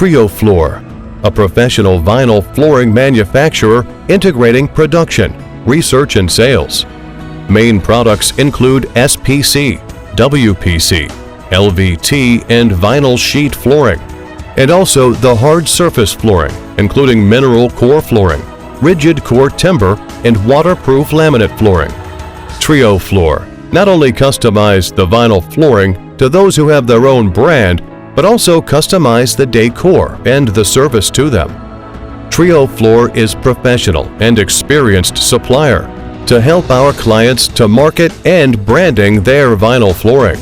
Trioflor, a professional vinyl flooring manufacturer integrating production, research and sales. Main products include SPC, WPC, LVT and vinyl sheet flooring, and also the hard surface flooring, including mineral core flooring, rigid core timber, and waterproof laminate flooring. Trioflor not only customizes the vinyl flooring to those who have their own brand, but also customize the decor and the service to them. Trioflor is professional and experienced supplier to help our clients to market and branding their vinyl flooring.